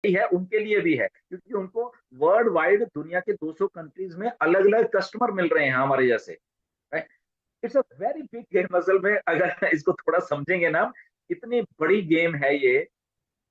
है उनके लिए भी है, क्योंकि उनको वर्ल्ड वाइड दुनिया के 200 कंट्रीज में अलग अलग कस्टमर मिल रहे हैं हमारे जैसे। It's a very big game असल में, अगर इसको थोड़ा समझेंगे ना, इतनी बड़ी गेम है ये।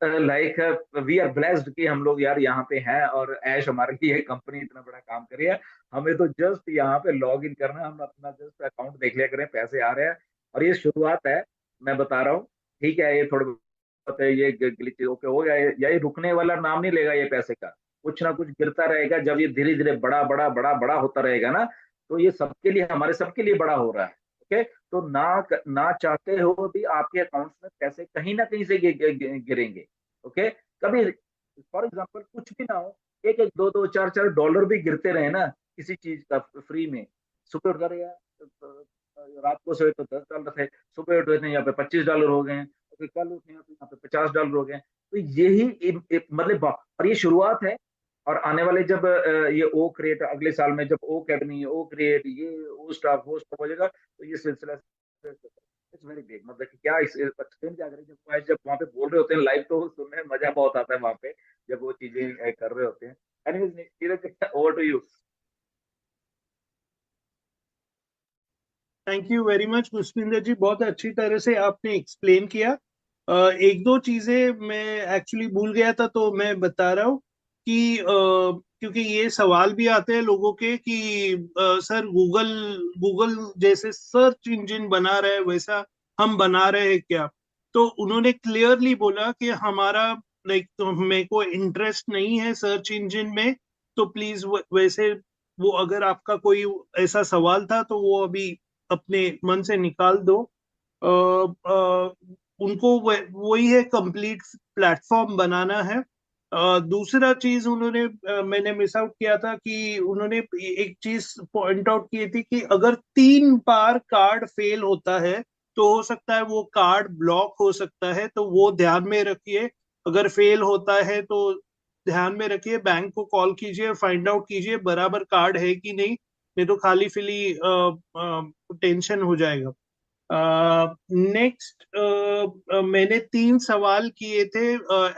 लाइक वी आर ब्लेस्ड कि हम लोग यार यहाँ पे हैं, और ऐश हमारे लिए कंपनी इतना बड़ा काम कर रही है। हमें तो जस्ट यहाँ पे लॉग इन करना है, हम अपना जस्ट अकाउंट देख लिया करें, पैसे आ रहे हैं। और ये शुरुआत है, मैं बता रहा हूँ। ठीक है, ये थोड़ा बहुत है, ये ग्लिच ओके हो गया, ये रुकने वाला नाम नहीं लेगा ये पैसे का। कुछ ना कुछ गिरता रहेगा, जब ये धीरे धीरे बड़ा बड़ा बड़ा बड़ा होता रहेगा ना, तो ये सबके लिए, हमारे सबके लिए बड़ा हो रहा है। ओके, तो ना चाहते हो भी आपके अकाउंट्स में पैसे कहीं ना कहीं से गिरेंगे। ओके, कभी फॉर एग्जांपल कुछ भी ना हो, एक एक दो दो चार चार डॉलर भी गिरते रहे ना किसी चीज का फ्री में, सुबह उठ कर यार, रात को सोए तो $10 थे, सुबह उठे थे यहाँ पे $25 हो गए हैं, फिर कल उठे तो यहाँ पे $50 हो गए हैं। तो यही मतलब और ये शुरुआत है। और आने वाले जब ये ओ क्रिएट अगले साल में, जब ओ अकेडमी, ओ क्रिएट, ये ओ स्टाफ, वो स्टाफ हो जाएगा, तो ये सिलसिला इट्स वेरी बिग। मतलब कि क्या इस एक्सप्लेन क्या करें, जब वहाँ पे बोल रहे होते हैं लाइव, तो सुनने में मजा बहुत आता है वहाँ पे, जब वो चीजें कर रहे होते हैं। Anyways, Neeraj, over to you. Thank you very much Pushpinder ji, बहुत अच्छी तरह से आपने एक्सप्लेन किया। एक दो चीजें मैं एक्चुअली भूल गया था, तो मैं बता रहा हूँ कि क्योंकि ये सवाल भी आते हैं लोगों के कि सर गूगल गूगल जैसे सर्च इंजन बना रहे हैं वैसा हम बना रहे हैं क्या। तो उन्होंने क्लियरली बोला कि हमारा लाइक तो मेरे को इंटरेस्ट नहीं है सर्च इंजन में। तो प्लीज वैसे वो अगर आपका कोई ऐसा सवाल था तो वो अभी अपने मन से निकाल दो। उनको वही है, कंप्लीट प्लेटफॉर्म बनाना है। दूसरा चीज उन्होंने मैंने मिस आउट किया था कि उन्होंने एक चीज पॉइंट आउट की थी कि अगर 3 बार कार्ड फेल होता है तो हो सकता है वो कार्ड ब्लॉक हो सकता है, तो वो ध्यान में रखिए। अगर फेल होता है तो ध्यान में रखिए, बैंक को कॉल कीजिए, फाइंड आउट कीजिए बराबर कार्ड है कि नहीं तो खाली फिली टेंशन हो जाएगा। नेक्स्ट, मैंने 3 सवाल किए थे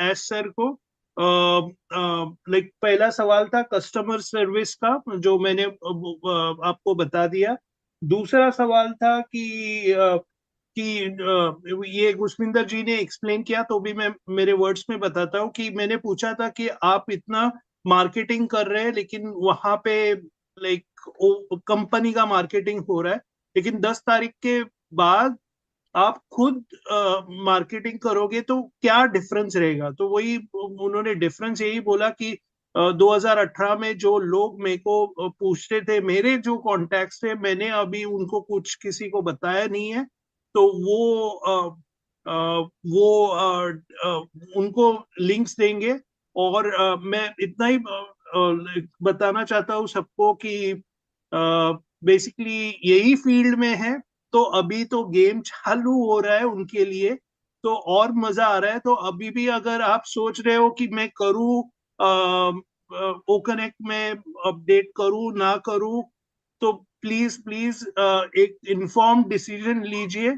एस सर को। लाइक पहला सवाल था कस्टमर सर्विस का, जो मैंने आपको बता दिया। दूसरा सवाल था कि ये पुष्पिंदर जी ने एक्सप्लेन किया, तो भी मैं मेरे वर्ड्स में बताता हूँ कि मैंने पूछा था कि आप इतना मार्केटिंग कर रहे हैं लेकिन वहां पे लाइक कंपनी का मार्केटिंग हो रहा है, लेकिन 10 तारीख के बाद आप खुद मार्केटिंग करोगे तो क्या डिफरेंस रहेगा। तो वही उन्होंने डिफरेंस यही बोला कि 2018 में जो लोग मेरे को पूछते थे, मेरे जो कॉन्टैक्ट्स थे, मैंने अभी उनको कुछ किसी को बताया नहीं है। तो उनको लिंक्स देंगे। और मैं इतना ही बताना चाहता हूँ सबको कि बेसिकली यही फील्ड में है, तो अभी तो गेम चालू हो रहा है उनके लिए, तो और मजा आ रहा है। तो अभी भी अगर आप सोच रहे हो कि मैं करूँ ओकनेक्ट में अपडेट करूँ ना करूँ, तो प्लीज प्लीज एक इन्फॉर्म डिसीजन लीजिए।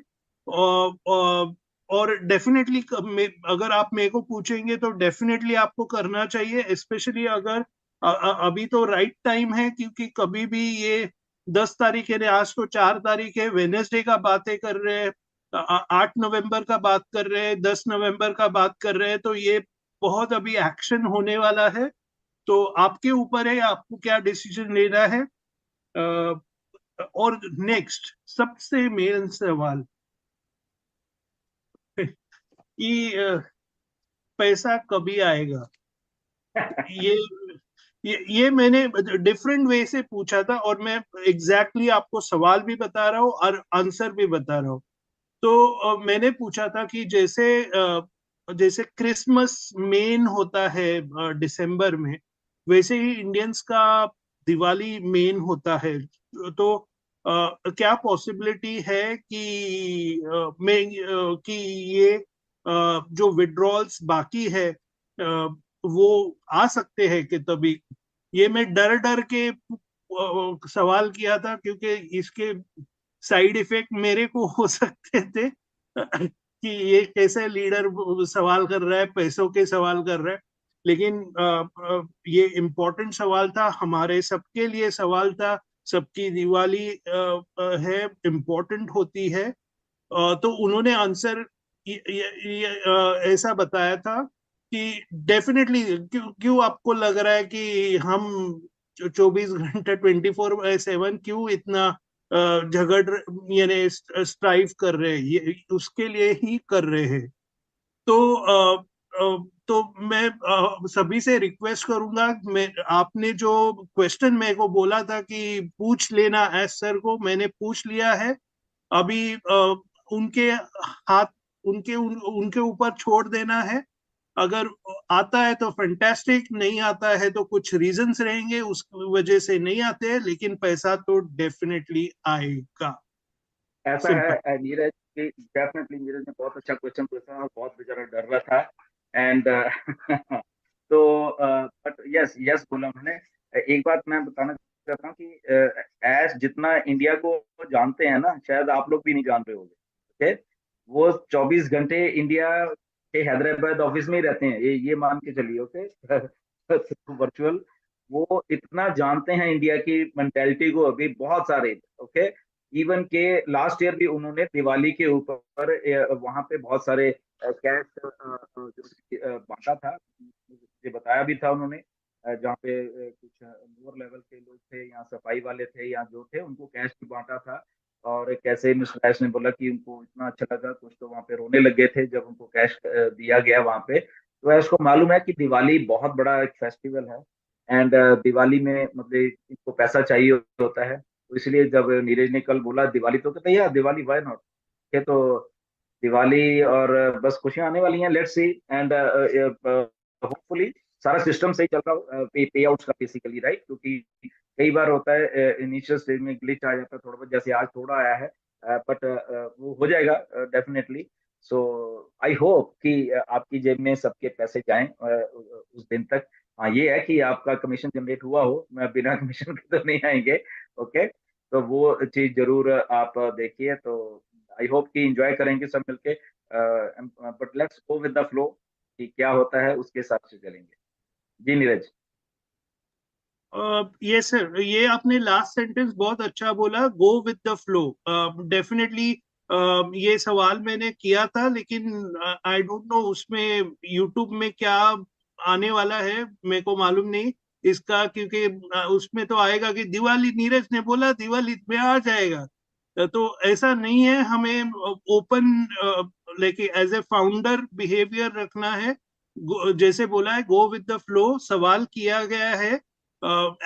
और डेफिनेटली अगर आप मेरे को पूछेंगे तो डेफिनेटली आपको करना चाहिए, स्पेशली अगर अभी तो राइट टाइम है, क्योंकि कभी भी ये 10 तारीख है, आज तो 4 तारीख है, वेनेसडे का बातें कर रहे हैं, 8 नवंबर का बात कर रहे हैं, 10 नवंबर का बात कर रहे हैं, तो ये बहुत अभी एक्शन होने वाला है। तो आपके ऊपर है आपको क्या डिसीजन लेना है। अ, और नेक्स्ट सबसे मेन सवाल कि पैसा कभी आएगा। ये ये मैंने डिफरेंट वे से पूछा था, और मैं एग्जैक्टली आपको सवाल भी बता रहा हूँ और आंसर भी बता रहा हूँ। तो मैंने पूछा था कि जैसे क्रिसमस मेन होता है दिसंबर में, वैसे ही इंडियंस का दिवाली मेन होता है। तो क्या पॉसिबिलिटी है कि ये जो विड्रॉल्स बाकी है वो आ सकते हैं कि तभी। ये मैं डर डर के सवाल किया था, क्योंकि इसके साइड इफेक्ट मेरे को हो सकते थे कि ये कैसे लीडर सवाल कर रहा है, पैसों के सवाल कर रहा है। लेकिन ये इम्पोर्टेंट सवाल था, हमारे सबके लिए सवाल था। सबकी दिवाली है, इम्पोर्टेंट होती है। तो उन्होंने आंसर ऐसा बताया था कि डेफिनेटली, क्यों क्यों आपको लग रहा है कि हम 24 घंटे 24/7 क्यों इतना झगड़ यानी स्ट्राइव कर रहे हैं, ये उसके लिए ही कर रहे हैं। तो तो मैं सभी से रिक्वेस्ट करूंगा, मैं आपने जो क्वेश्चन मेरे को बोला था कि पूछ लेना एस सर को, मैंने पूछ लिया है। अभी उनके हाथ, उनके ऊपर छोड़ देना है। अगर आता है तो फैंटास्टिक, नहीं आता है तो कुछ रीजंस रहेंगे उस वजह से नहीं आते हैं, लेकिन पैसा तो डेफिनेटली आएगा। ऐसा सिंपल। है नीरज कि डेफिनेटली नीरज ने बहुत अच्छा क्वेश्चन पूछा और बहुत बेचारा डर रहा था। एंड तो बट यस यस बोला उन्होंने। एक बात मैं बताना चाहता हूँ कि ऐश जितना इंडिया को जानते हैं ना, शायद आप लोग भी नहीं जान रहे होंगे। ओके, वो 24 घंटे इंडिया के हैदराबाद ऑफिस में ही रहते हैं, ये मान के चलिए। ओके वर्चुअल वो इतना जानते हैं इंडिया की मेंटेलिटी को अभी बहुत सारे। ओके, इवन के लास्ट ईयर भी उन्होंने दिवाली के ऊपर वहां पे बहुत सारे कैश बांटा था। मुझे बताया भी था उन्होंने, जहाँ पे कुछ लोअर लेवल के लोग थे या सफाई वाले थे या जो थे, उनको कैश भी बांटा था। और कैसे मिस्टर कैश ने बोला कि उनको इतना अच्छा लगा, कुछ तो वहाँ पे रोने लग गए थे जब उनको कैश दिया गया वहाँ पे। तो ऐश को मालूम है कि दिवाली बहुत बड़ा एक फेस्टिवल है। एंड दिवाली में मतलब इनको पैसा चाहिए होता है। तो इसलिए जब नीरज ने कल बोला दिवाली, तो कहते यार दिवाली वाई नॉट। के तो दिवाली और बस खुशियां आने वाली हैं, लेट्स सी। एंड होपफुली सारा सिस्टम सही चल रहा हो, पे आउट्स का बेसिकली, राइट? क्योंकि कई बार होता है इनिशियल स्टेज में ग्लिच आ जाता है थोड़ा बहुत, जैसे आज थोड़ा आया है। बट वो हो जाएगा डेफिनेटली। सो आई होप कि आपकी जेब में सबके पैसे जाएं उस दिन तक। हाँ, ये है कि आपका कमीशन जनरेट हुआ हो, मैं बिना कमीशन के तो नहीं आएंगे। ओके, तो वो चीज जरूर आप देखिए। तो आई होप कि एंजॉय करेंगे सब मिलके। But let's go with the flow कि क्या होता है उसके हिसाब से चलेंगे। जी नीरज। ये सर, ये आपने लास्ट सेंटेंस बहुत अच्छा बोला, go with the flow. Definitely ये सवाल मैंने किया था, लेकिन आई डोंट नो उसमें यूट्यूब में क्या आने वाला है, मेरे को मालूम नहीं इसका, क्योंकि उसमें तो आएगा कि दिवाली, नीरज ने बोला दिवाली में आ जाएगा। तो ऐसा नहीं है, हमें ओपन लेके एज ए फाउंडर बिहेवियर रखना है। जैसे बोला है, गो विद द फ्लो, सवाल किया गया है,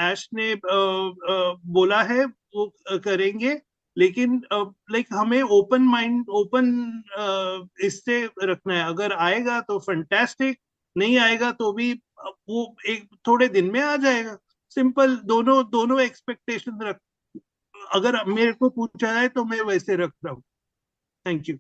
ऐश ने बोला है वो करेंगे। लेकिन लाइक हमें ओपन माइंड, ओपन इससे रखना है। अगर आएगा तो फंटेस्टिक, नहीं आएगा तो भी वो एक थोड़े दिन में आ जाएगा। सिंपल, दोनों दोनों एक्सपेक्टेशन रख, अगर मेरे को पूछा जाए तो मैं वैसे रखता हूँ। Thank you.